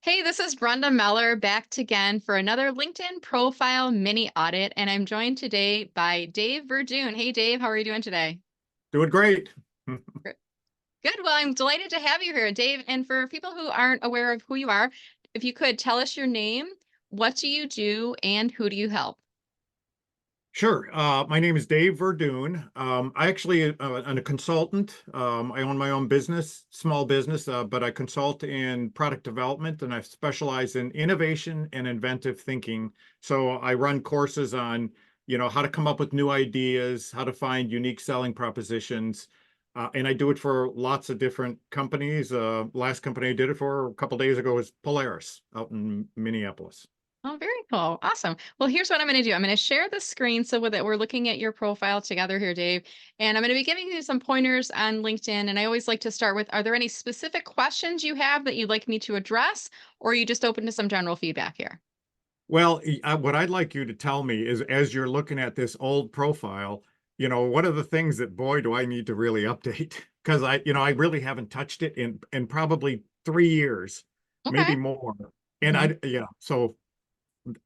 Hey, this is Brenda Meller back again for another LinkedIn profile mini audit, and I'm joined today by Dave Verduyn. Hey, Dave, how are you doing today? Doing great. Gr- Good. Well, I'm delighted to have you here, Dave. And for people who aren't aware of who you are, if you could tell us your name, what do you do, and who do you help? Sure. My name is Dave Verduyn. I actually am a consultant. I own my own business, small business, but I consult in product development and I specialize in innovation and inventive thinking. So I run courses on, how to come up with new ideas, how to find unique selling propositions. And I do it for lots of different companies. Last company I did it for a couple days ago was Polaris out in Minneapolis. Oh, very cool. Awesome. Well, here's what I'm going to do. I'm going to share the screen so that we're looking at your profile together here, Dave. And I'm going to be giving you some pointers on LinkedIn. And I always like to start with, are there any specific questions you have that you'd like me to address, or are you just open to some general feedback here? Well, what I'd like you to tell me is as you're looking at this old profile, what are the things that, boy, do I need to really update? Because I really haven't touched it in probably 3 years, Okay. maybe more. And Mhm. so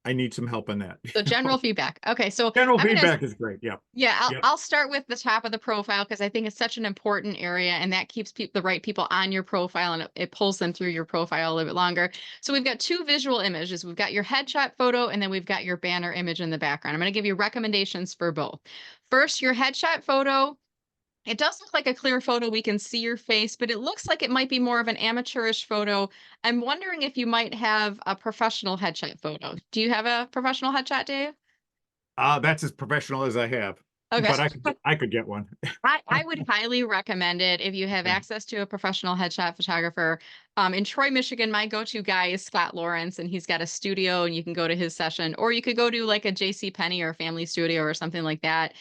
I need some help in that. So general feedback. Okay. So General I'm going to feedback is great. Yeah. Yeah, I'll Yep. I'll start with the top of the profile because I think it's such an important area and that keeps the right people on your profile and it pulls them through your profile a little bit longer. So we've got two visual images. We've got your headshot photo and then we've got your banner image in the background. I'm going to give you recommendations for both. First, your headshot photo. It does look like a clear photo. We can see your face, but it looks like it might be more of an amateurish photo. I'm wondering if you might have a professional headshot photo. Do you have a professional headshot, Dave? That's as professional as I have, Okay. but I could get one. I would highly recommend it if you have Yeah. access to a professional headshot photographer. In Troy, Michigan, my go-to guy is Scott Lawrence, and he's got a studio, and you can go to his session, or you could go to like a J.C. Penney or Family Studio or something like that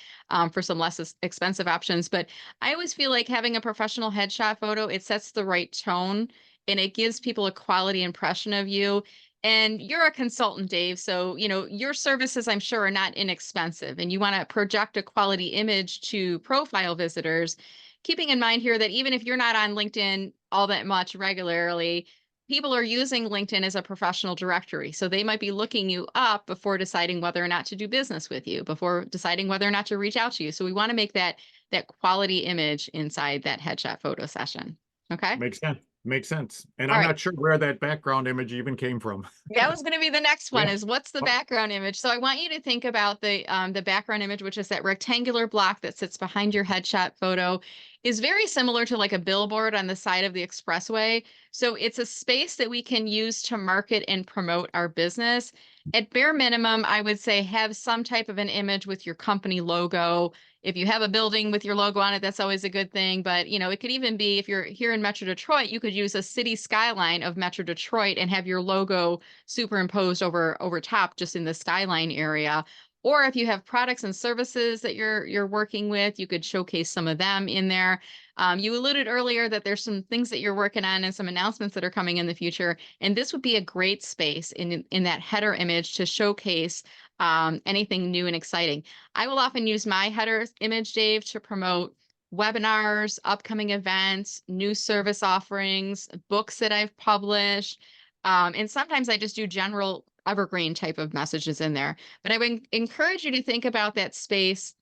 for some less expensive options. But I always feel like having a professional headshot photo, it sets the right tone, and it gives people a quality impression of you. And you're a consultant, Dave. So, your services, I'm sure, are not inexpensive and you want to project a quality image to profile visitors. Keeping in mind here that even if you're not on LinkedIn all that much regularly, people are using LinkedIn as a professional directory. So they might be looking you up before deciding whether or not to do business with you, before deciding whether or not to reach out to you. So we want to make that quality image inside that headshot photo session. Okay. Makes sense. Makes sense. And All I'm right. not sure where that background image even came from. That was gonna be the next one Yeah. is what's the Oh, background image? So I want you to think about the background image, which is that rectangular block that sits behind your headshot photo, is very similar to like a billboard on the side of the expressway. So it's a space that we can use to market and promote our business. At bare minimum, I would say have some type of an image with your company logo. If you have a building with your logo on it, that's always a good thing. But it could even be if you're here in Metro Detroit, you could use a city skyline of Metro Detroit and have your logo superimposed over top just in the skyline area. Or if you have products and services that you're working with, you could showcase some of them in there. You alluded earlier that there's some things that you're working on and some announcements that are coming in the future, and this would be a great space in that header image to showcase anything new and exciting. I will often use my header image, Dave, to promote webinars, upcoming events, new service offerings, books that I've published, and sometimes I just do general evergreen type of messages in there. But I would encourage you to think about that space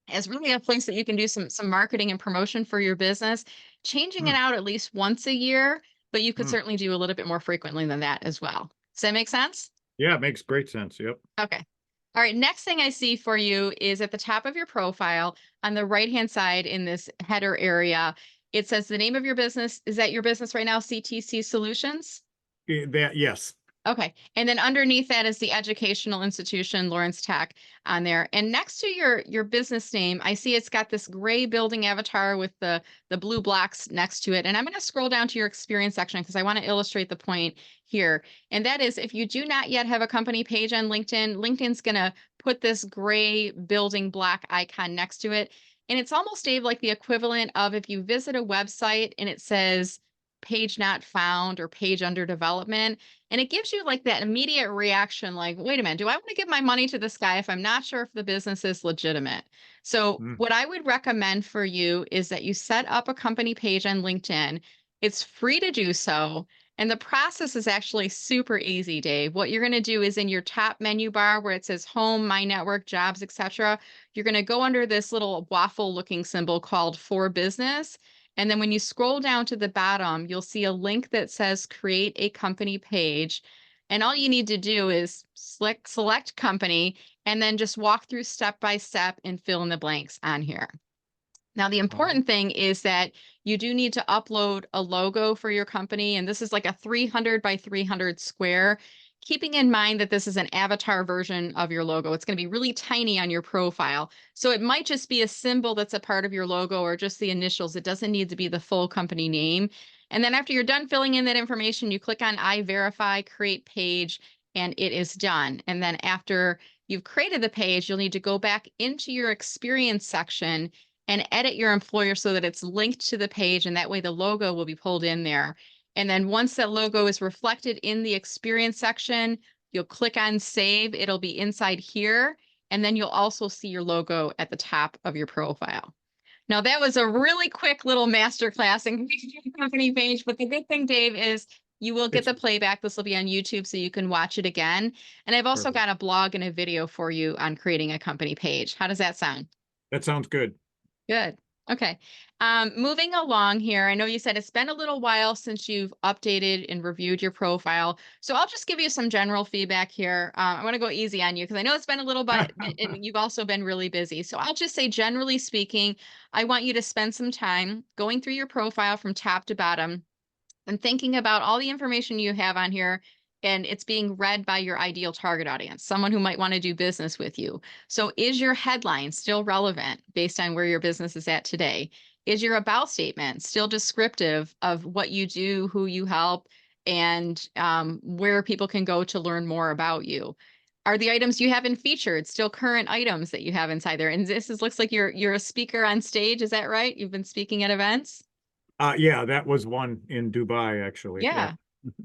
as really a place that you can do some marketing and promotion for your business, changing it hmm, out at least once a year, but you could hmm. certainly do a little bit more frequently than that as well. Does that make sense? Yeah, it makes great sense. Yep. Okay. All right. Next thing I see for you is at the top of your profile on the right hand side in this header area. It says the name of your business. Is that your business right now? CTC Solutions? Yes. Okay. And then underneath that is the educational institution, Lawrence Tech on there. And next to your business name, I see it's got this gray building avatar with the blue blocks next to it. And I'm going to scroll down to your experience section because I want to illustrate the point here. And that is if you do not yet have a company page on LinkedIn, LinkedIn's going to put this gray building block icon next to it. And it's almost, Dave, like the equivalent of if you visit a website and it says page not found or page under development, and it gives you like that immediate reaction like, wait a minute, do I want to give my money to this guy if I'm not sure if the business is legitimate? So, Hmm. what I would recommend for you is that you set up a company page on LinkedIn. It's free to do so. And the process is actually super easy, Dave. What you're going to do is in your top menu bar where it says home, my network, jobs, etc., you're going to go under this little waffle looking symbol called for business. And then when you scroll down to the bottom, you'll see a link that says create a company page. And all you need to do is select company and then just walk through step by step and fill in the blanks on here. Now, the important thing is that you do need to upload a logo for your company, and this is like a 300 by 300 square, keeping in mind that this is an avatar version of your logo. It's going to be really tiny on your profile. So it might just be a symbol that's a part of your logo or just the initials. It doesn't need to be the full company name. And then after you're done filling in that information, you click on I verify, create page, and it is done. And then after you've created the page, you'll need to go back into your experience section and edit your employer so that it's linked to the page, and that way the logo will be pulled in there. And then once that logo is reflected in the experience section, you'll click on save. It'll be inside here, and then you'll also see your logo at the top of your profile. Now, that was a really quick little masterclass in your company page, but the good thing, Dave, is you will get the playback. This will be on YouTube, so you can watch it again. And I've also got a blog and a video for you on creating a company page. How does that sound? That sounds good. Good. Okay. Moving along here, I know you said it's been a little while since you've updated and reviewed your profile. So I'll just give you some general feedback here. I want to go easy on you because I know it's been a little bit, and you've also been really busy. So I'll just say, generally speaking, I want you to spend some time going through your profile from top to bottom and thinking about all the information you have on here, and it's being read by your ideal target audience, someone who might want to do business with you. So is your headline still relevant based on where your business is at today? Is your about statement still descriptive of what you do, who you help, and where people can go to learn more about you? Are the items you haven't featured still current items that you have inside there? And looks like you're a speaker on stage. Is that right? You've been speaking at events? Yeah, that was one in Dubai, actually. Yeah.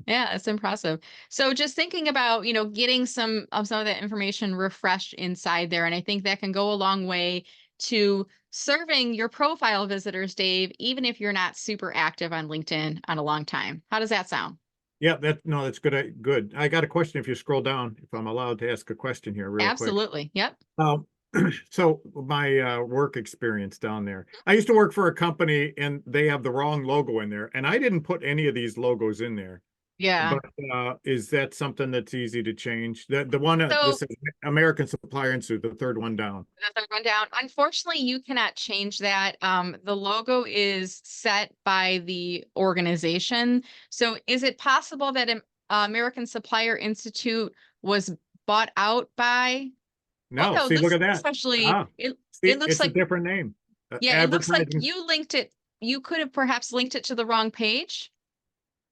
Yeah, it's impressive. So just thinking about, getting some of that information refreshed inside there. And I think that can go a long way to serving your profile visitors, Dave, even if you're not super active on LinkedIn on a long time. How does that sound? Yeah, that's good. Good. I got a question if you scroll down, if I'm allowed to ask a question here real quick. Absolutely. Yep. So my work experience down there, I used to work for a company and they have the wrong logo in there, and I didn't put any of these logos in there. Yeah. But is that something that's easy to change? The one So this is American Supplier Institute, the third one down. the third one down. Unfortunately, you cannot change that. The logo is set by the organization. So is it possible that American Supplier Institute was bought out by? No, see, look at that. Especially, it looks it's like a different name. Yeah, it looks like you linked it. You could have perhaps linked it to the wrong page.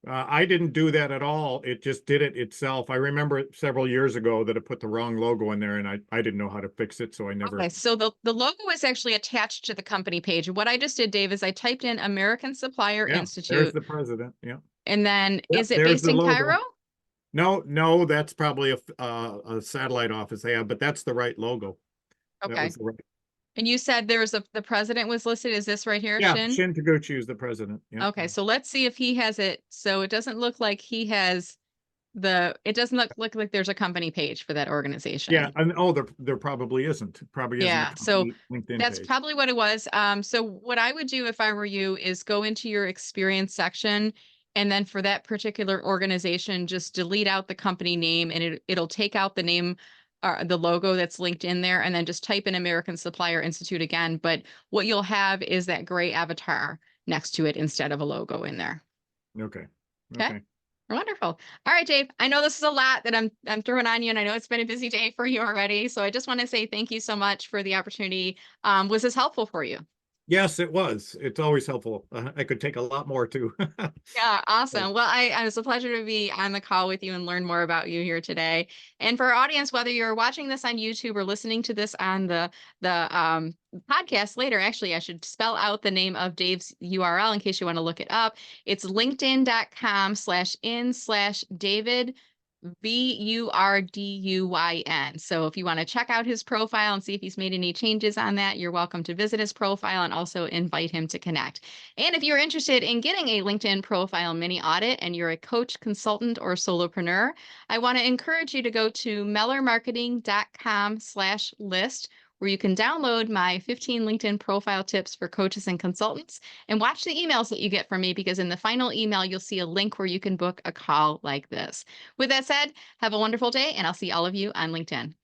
I didn't do that at all. It just did it itself. I remember it several years ago that it put the wrong logo in there, and I didn't know how to fix it, so I never. Okay, so the logo is actually attached to the company page. What I just did, Dave, is I typed in American Supplier There's Institute, the president. Yeah. and then is it there's based the in logo. Cairo? No, that's probably a satellite office they have, but that's the right logo. That Okay. was the right. And you said the president was listed. Is this right here, Yeah, Shin? Shin Taguchi is the president. Yeah. Okay, so let's see if he has it. So it doesn't look like he has it doesn't look like there's a company page for that organization. Yeah, and there probably isn't. Probably isn't. Yeah, so LinkedIn that's page. probably what it was. So what I would do if I were you is go into your experience section, and then for that particular organization, just delete out the company name, and it'll take out the name, the logo that's linked in there, and then just type in American Supplier Institute again. But what you'll have is that gray avatar next to it instead of a logo in there. Okay. Okay. Wonderful. All right, Dave. I know this is a lot that I'm throwing on you, and I know it's been a busy day for you already. So I just want to say thank you so much for the opportunity. Was this helpful for you? Yes, it was. It's always helpful. I could take a lot more too. Yeah, awesome. Well, it was a pleasure to be on the call with you and learn more about you here today. And for our audience, whether you're watching this on YouTube or listening to this on the podcast later, actually, I should spell out the name of Dave's URL in case you want to look it up. It's linkedin.com/in/David Verduyn. So if you want to check out his profile and see if he's made any changes on that, you're welcome to visit his profile and also invite him to connect. And if you're interested in getting a LinkedIn profile mini audit and you're a coach, consultant, or solopreneur, I want to encourage you to go to mellermarketing.com/list, where you can download my 15 LinkedIn profile tips for coaches and consultants and watch the emails that you get from me, because in the final email, you'll see a link where you can book a call like this. With that said, have a wonderful day, and I'll see all of you on LinkedIn.